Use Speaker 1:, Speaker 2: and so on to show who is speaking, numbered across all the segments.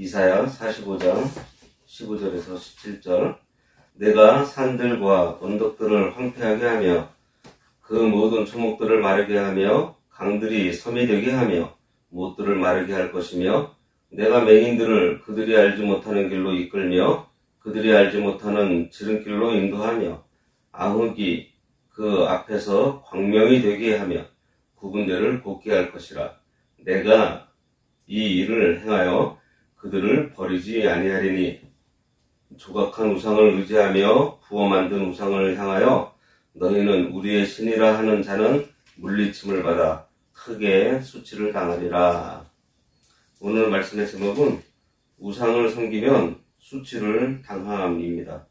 Speaker 1: 이사야 45장 15절에서 17절. 내가 산들과 언덕들을 황폐하게 하며 그 모든 초목들을 마르게 하며 강들이 섬이 되게 하며 못들을 마르게 할 것이며 내가 맹인들을 그들이 알지 못하는 길로 이끌며 그들이 알지 못하는 지름길로 인도하며 암흑이 그 앞에서 광명이 되게 하며 굽은 데를 곱게 할 것이라. 내가 이 일을 행하여 그들을 버리지 아니하리니 조각한 우상을 의지하며 부어 만든 우상을 향하여 너희는 우리의 신이라 하는 자는 물리침을 받아 크게 수치를 당하리라. 오늘 말씀의 제목은 우상을 섬기면 수치를 당함입니다.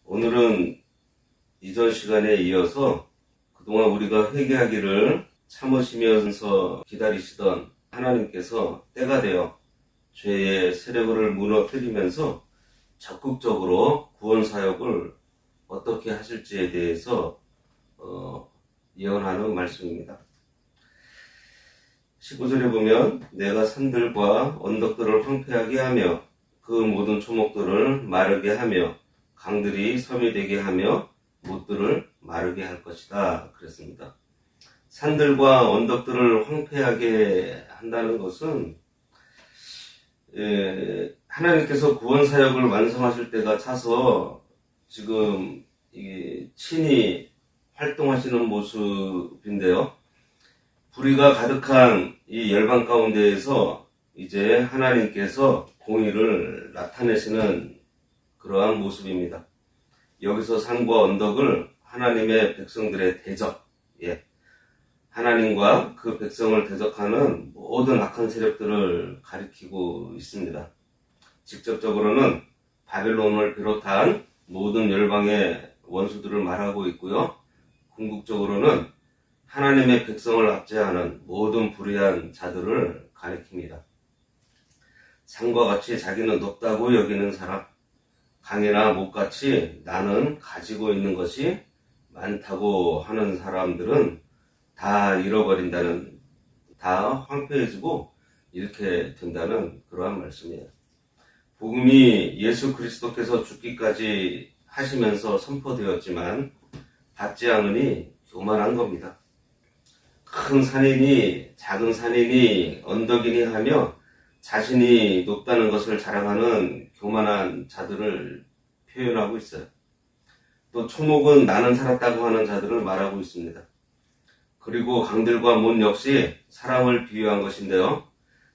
Speaker 1: 오늘은 이전 시간에 이어서 그동안 우리가 회개하기를 참으시면서 기다리시던 하나님께서 때가 되어 죄의 세력을 무너뜨리면서 적극적으로 구원 사역을 어떻게 하실지에 대해서 예언하는 말씀입니다. 19절에 보면 내가 산들과 언덕들을 황폐하게 하며 그 모든 초목들을 마르게 하며 강들이 섬이 되게 하며 못들을 마르게 할 것이다 그랬습니다. 산들과 언덕들을 황폐하게 한다는 것은 하나님께서 구원 사역을 완성하실 때가 차서 지금 친히 활동하시는 모습인데요. 불의가 가득한 이 열방 가운데에서 이제 하나님께서 공의를 나타내시는 그러한 모습입니다. 여기서 산과 언덕을 하나님의 백성들의 대적, 하나님과 그 백성을 대적하는 모든 악한 세력들을 가리키고 있습니다. 직접적으로는 바벨론을 비롯한 모든 열방의 원수들을 말하고 있고요. 궁극적으로는 하나님의 백성을 압제하는 모든 불의한 자들을 가리킵니다. 산과 같이 자기는 높다고 여기는 사람, 강이나 못같이 나는 가지고 있는 것이 많다고 하는 사람들은 다 잃어버린다는, 다 황폐해지고 잃게 된다는 그러한 말씀이에요. 복음이 예수 그리스도께서 죽기까지 하시면서 선포되었지만 받지 않으니 교만한 겁니다. 큰 산이니 작은 산이니 언덕이니 하며 자신이 높다는 것을 자랑하는 교만한 자들을 표현하고 있어요. 또 초목은 나는 살았다고 하는 자들을 말하고 있습니다. 그리고 강들과 못 역시 사람을 비유한 것인데요.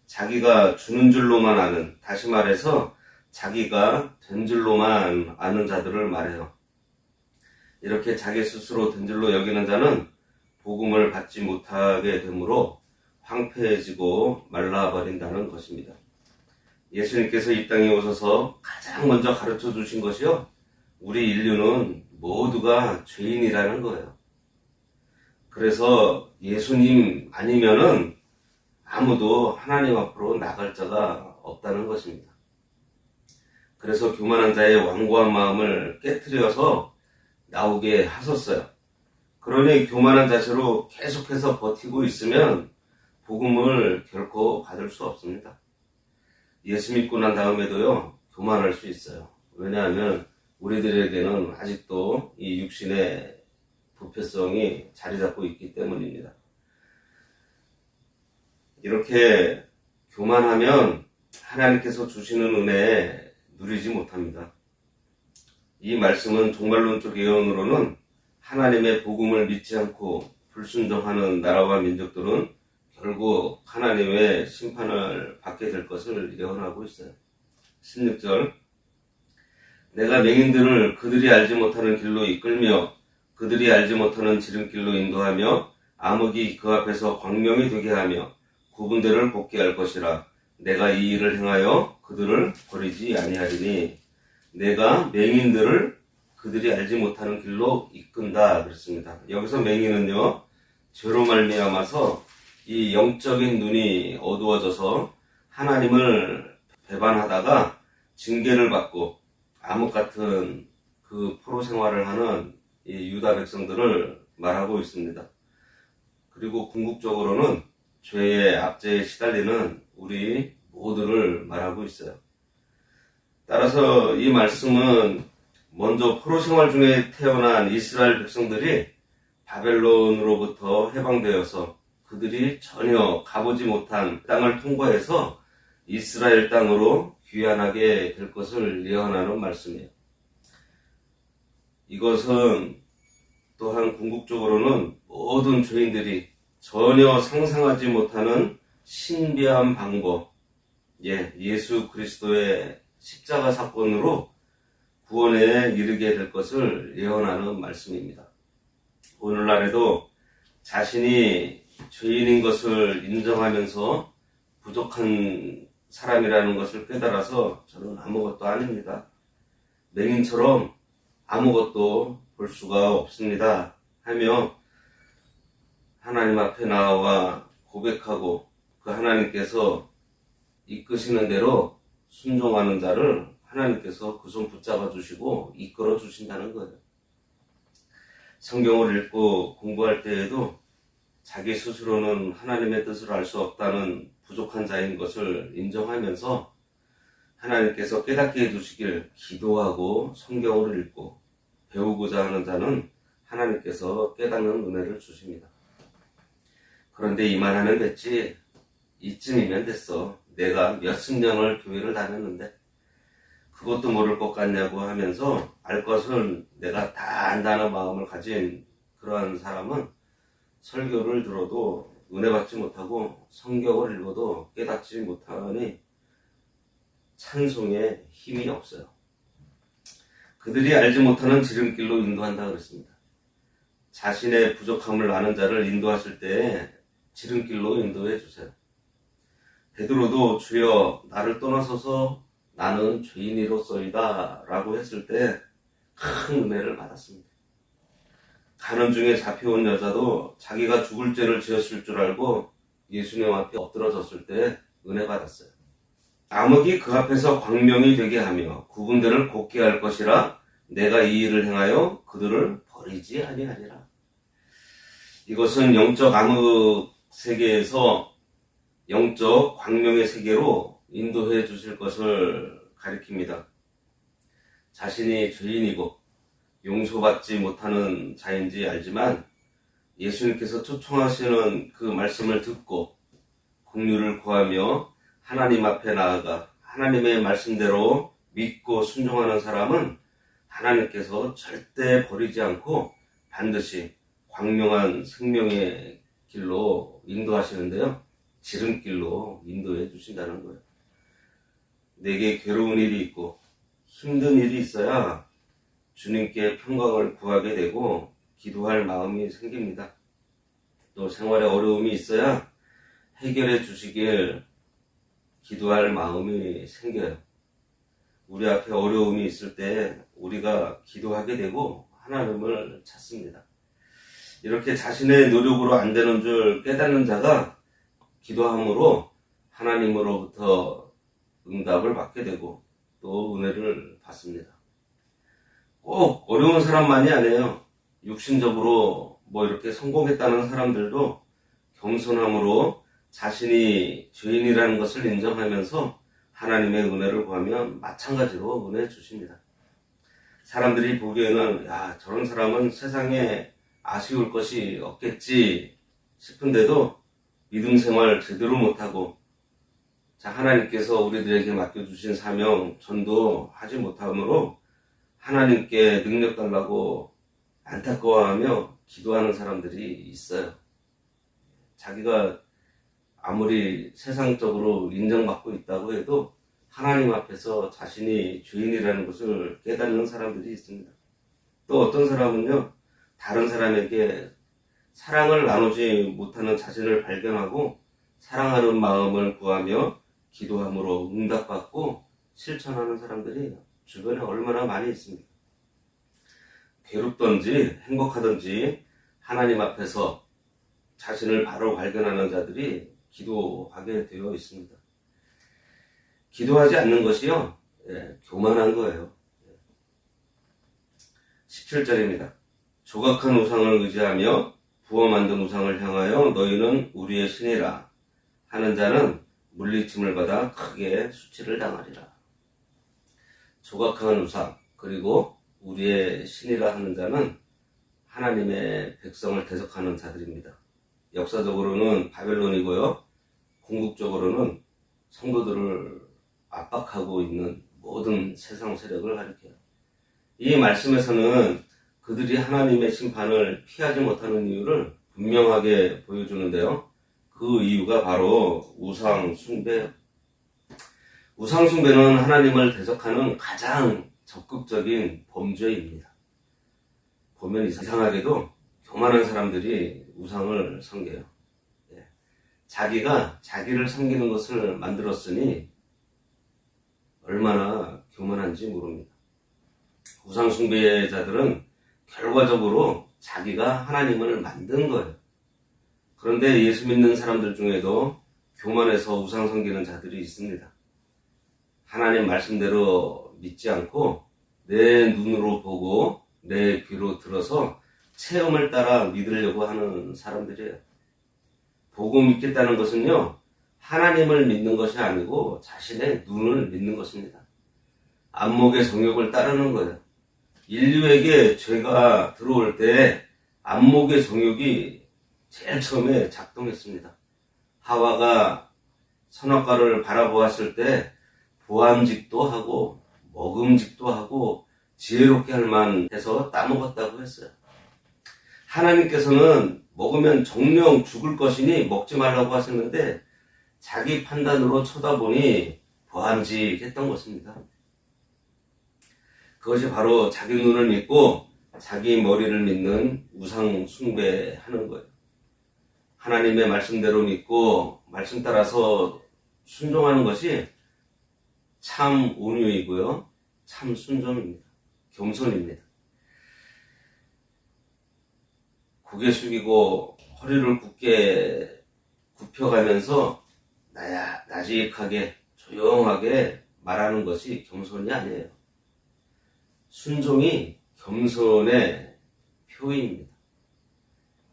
Speaker 1: 자기가 주는 줄로만 아는, 다시 말해서 자기가 된 줄로만 아는 자들을 말해요. 이렇게 자기 스스로 된 줄로 여기는 자는 복음을 받지 못하게 되므로 황폐해지고 말라버린다는 것입니다. 예수님께서 이 땅에 오셔서 가장 먼저 가르쳐 주신 것이요, 우리 인류는 모두가 죄인이라는 거예요. 그래서 예수님 아니면은 아무도 하나님 앞으로 나갈 자가 없다는 것입니다. 그래서 교만한 자의 완고한 마음을 깨트려서 나오게 하셨어요. 그러니 교만한 자세로 계속해서 버티고 있으면 복음을 결코 받을 수 없습니다. 예수 믿고 난 다음에도요, 교만할 수 있어요. 왜냐하면 우리들에게는 아직도 이 육신의 부패성이 자리 잡고 있기 때문입니다. 이렇게 교만하면 하나님께서 주시는 은혜 누리지 못합니다. 이 말씀은 종말론적 예언으로는 하나님의 복음을 믿지 않고 불순종하는 나라와 민족들은 결국 하나님의 심판을 받게 될 것을 예언하고 있어요. 16절 내가 맹인들을 그들이 알지 못하는 길로 이끌며 그들이 알지 못하는 지름길로 인도하며 암흑이 그 앞에서 광명이 되게 하며 굽은 데를 곱게 할 것이라. 내가 이 일을 행하여 그들을 버리지 아니하리니 내가 맹인들을 그들이 알지 못하는 길로 이끈다 그랬습니다. 여기서 맹인은요, 죄로 말미암아서 이 영적인 눈이 어두워져서 하나님을 배반하다가 징계를 받고 암흑 같은 그 포로 생활을 하는 이 유다 백성들을 말하고 있습니다. 그리고 궁극적으로는 죄의 압제에 시달리는 우리 모두를 말하고 있어요. 따라서 이 말씀은 먼저 포로 생활 중에 태어난 이스라엘 백성들이 바벨론으로부터 해방되어서 그들이 전혀 가보지 못한 땅을 통과해서 이스라엘 땅으로 귀환하게 될 것을 예언하는 말씀이에요. 이것은 또한 궁극적으로는 모든 죄인들이 전혀 상상하지 못하는 신비한 방법, 예수 그리스도의 십자가 사건으로 구원에 이르게 될 것을 예언하는 말씀입니다. 오늘날에도 자신이 죄인인 것을 인정하면서 부족한 사람이라는 것을 깨달아서 저는 아무것도 아닙니다, 맹인처럼 아무것도 볼 수가 없습니다 하며 하나님 앞에 나와 고백하고 그 하나님께서 이끄시는 대로 순종하는 자를 하나님께서 그 손 붙잡아 주시고 이끌어 주신다는 거예요. 성경을 읽고 공부할 때에도 자기 스스로는 하나님의 뜻을 알 수 없다는 부족한 자인 것을 인정하면서 하나님께서 깨닫게 해주시길 기도하고 성경을 읽고 배우고자 하는 자는 하나님께서 깨닫는 은혜를 주십니다. 그런데 이만하면 됐지, 이쯤이면 됐어, 내가 몇십 년을 교회를 다녔는데 그것도 모를 것 같냐고 하면서 알 것은 내가 다 안다는 마음을 가진 그러한 사람은 설교를 들어도 은혜 받지 못하고 성경을 읽어도 깨닫지 못하니 찬송에 힘이 없어요. 그들이 알지 못하는 지름길로 인도한다 그랬습니다. 자신의 부족함을 아는 자를 인도하실 때 지름길로 인도해 주세요. 베드로도 주여 나를 떠나서서 나는 죄인이로소이다 라고 했을 때 큰 은혜를 받았습니다. 가는 중에 잡혀온 여자도 자기가 죽을 죄를 지었을 줄 알고 예수님 앞에 엎드러졌을 때 은혜 받았어요. 암흑이 그 앞에서 광명이 되게 하며 구분들을 곱게 할 것이라 내가 이 일을 행하여 그들을 버리지 아니하리라. 이것은 영적 암흑 세계에서 영적 광명의 세계로 인도해 주실 것을 가리킵니다. 자신이 죄인이고 용서받지 못하는 자인지 알지만 예수님께서 초청하시는 그 말씀을 듣고 긍휼을 구하며 하나님 앞에 나아가 하나님의 말씀대로 믿고 순종하는 사람은 하나님께서 절대 버리지 않고 반드시 광명한 생명의 길로 인도하시는데요, 지름길로 인도해 주신다는 거예요. 내게 괴로운 일이 있고 힘든 일이 있어야 주님께 평강을 구하게 되고 기도할 마음이 생깁니다. 또 생활에 어려움이 있어야 해결해 주시길 기도할 마음이 생겨요. 우리 앞에 어려움이 있을 때 우리가 기도하게 되고 하나님을 찾습니다. 이렇게 자신의 노력으로 안 되는 줄 깨닫는 자가 기도함으로 하나님으로부터 응답을 받게 되고 또 은혜를 받습니다. 꼭 어려운 사람만이 아니에요. 육신적으로 이렇게 성공했다는 사람들도 겸손함으로 자신이 죄인이라는 것을 인정하면서 하나님의 은혜를 구하면 마찬가지로 은혜 주십니다. 사람들이 보기에는 저런 사람은 세상에 아쉬울 것이 없겠지 싶은데도 믿음 생활 제대로 못하고 하나님께서 우리들에게 맡겨주신 사명 전도하지 못함으로 하나님께 능력 달라고 안타까워하며 기도하는 사람들이 있어요. 자기가 아무리 세상적으로 인정받고 있다고 해도 하나님 앞에서 자신이 죄인이라는 것을 깨닫는 사람들이 있습니다. 또 어떤 사람은요, 다른 사람에게 사랑을 나누지 못하는 자신을 발견하고 사랑하는 마음을 구하며 기도함으로 응답받고 실천하는 사람들이 주변에 얼마나 많이 있습니까? 괴롭든지 행복하든지 하나님 앞에서 자신을 바로 발견하는 자들이 기도하게 되어 있습니다. 기도하지 않는 것이요, 교만한 거예요. 17절입니다. 조각한 우상을 의지하며 부어 만든 우상을 향하여 너희는 우리의 신이라 하는 자는 물리침을 받아 크게 수치를 당하리라. 조각한 우상 그리고 우리의 신이라 하는 자는 하나님의 백성을 대적하는 자들입니다. 역사적으로는 바벨론이고요. 궁극적으로는 성도들을 압박하고 있는 모든 세상 세력을 가리켜요. 이 말씀에서는 그들이 하나님의 심판을 피하지 못하는 이유를 분명하게 보여주는데요. 그 이유가 바로 우상 숭배예요. 우상 숭배는 하나님을 대적하는 가장 적극적인 범죄입니다. 보면 이상하게도 교만한 사람들이 우상을 섬겨요. 자기가 자기를 섬기는 것을 만들었으니 얼마나 교만한지 모릅니다. 우상 숭배자들은 결과적으로 자기가 하나님을 만든 거예요. 그런데 예수 믿는 사람들 중에도 교만해서 우상 섬기는 자들이 있습니다. 하나님 말씀대로 믿지 않고 내 눈으로 보고 내 귀로 들어서 체험을 따라 믿으려고 하는 사람들이에요. 보고 믿겠다는 것은요, 하나님을 믿는 것이 아니고 자신의 눈을 믿는 것입니다. 안목의 정욕을 따르는 거예요. 인류에게 죄가 들어올 때 안목의 정욕이 제일 처음에 작동했습니다. 하와가 선악과를 바라보았을 때 보암직도 하고 먹음직도 하고 지혜롭게 할 만해서 따먹었다고 했어요. 하나님께서는 먹으면 정령 죽을 것이니 먹지 말라고 하셨는데 자기 판단으로 쳐다보니 보암직했던 것입니다. 그것이 바로 자기 눈을 믿고 자기 머리를 믿는 우상 숭배하는 거예요. 하나님의 말씀대로 믿고 말씀 따라서 순종하는 것이 참 온유이고요. 참 순종입니다. 겸손입니다. 고개 숙이고 허리를 굳게 굽혀가면서 나직하게 조용하게 말하는 것이 겸손이 아니에요. 순종이 겸손의 표입니다.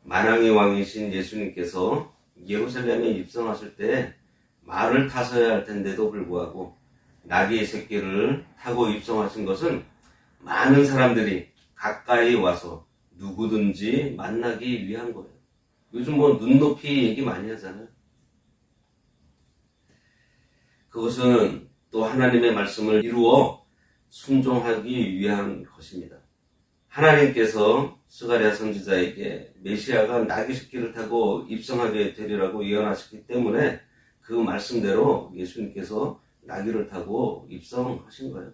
Speaker 1: 만왕의 왕이신 예수님께서 예루살렘에 입성하실 때 말을 타서야 할 텐데도 불구하고 나귀의 새끼를 타고 입성하신 것은 많은 사람들이 가까이 와서 누구든지 만나기 위한 거예요. 요즘 눈높이 얘기 많이 하잖아요. 그것은 또 하나님의 말씀을 이루어 순종하기 위한 것입니다. 하나님께서 스가랴 선지자에게 메시아가 나귀 새끼를 타고 입성하게 되리라고 예언하셨기 때문에 그 말씀대로 예수님께서 나귀를 타고 입성하신 거예요.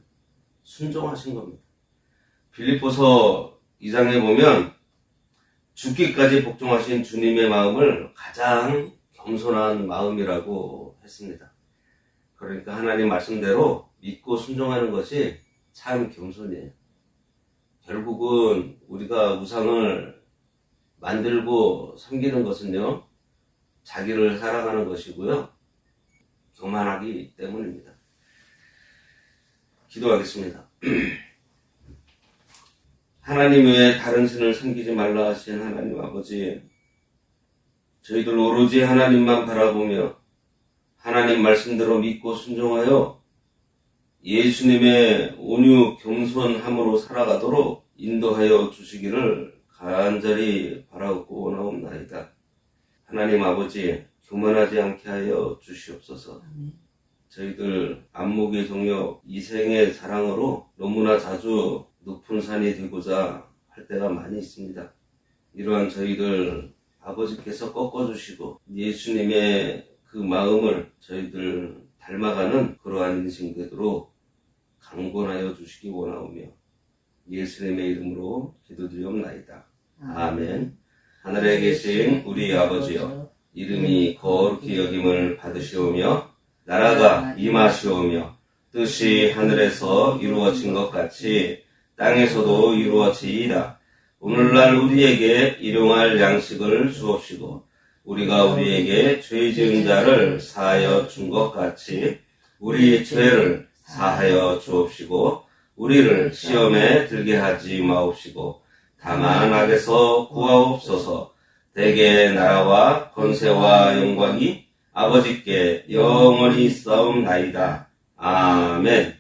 Speaker 1: 순종하신 겁니다. 빌립보서 2장에 보면 죽기까지 복종하신 주님의 마음을 가장 겸손한 마음이라고 했습니다. 그러니까 하나님 말씀대로 믿고 순종하는 것이 참 겸손이에요. 결국은 우리가 우상을 만들고 섬기는 것은요, 자기를 사랑하는 것이고요, 교만하기 때문입니다. 기도하겠습니다. 하나님 외에 다른 신을 섬기지 말라 하신 하나님 아버지, 저희들 오로지 하나님만 바라보며 하나님 말씀대로 믿고 순종하여 예수님의 온유 겸손함으로 살아가도록 인도하여 주시기를 간절히 바라고 원하옵나이다. 하나님 아버지, 교만하지 않게 하여 주시옵소서. 저희들 안목의 정욕, 이생의 자랑으로 너무나 자주 높은 산이 되고자 할 때가 많이 있습니다. 이러한 저희들 아버지께서 꺾어주시고 예수님의 그 마음을 저희들 닮아가는 그러한 인생 되도록 강권하여 주시기 원하오며 예수님의 이름으로 기도드리옵나이다. 아멘. 하늘에 계신 우리 아버지여, 이름이 거룩히 여김을 받으시오며 나라가 임하시오며 뜻이 하늘에서 이루어진 것 같이 땅에서도 이루어지이다. 오늘날 우리에게 일용할 양식을 주옵시고 우리가 우리에게 죄 지은 자를 사하여 준 것 같이 우리 죄를 사하여 주옵시고 우리를 시험에 들게 하지 마옵시고 다만 악에서 구하옵소서. 대개 나라와 권세와 영광이 아버지께 영원히 있사옵나이다. 아멘.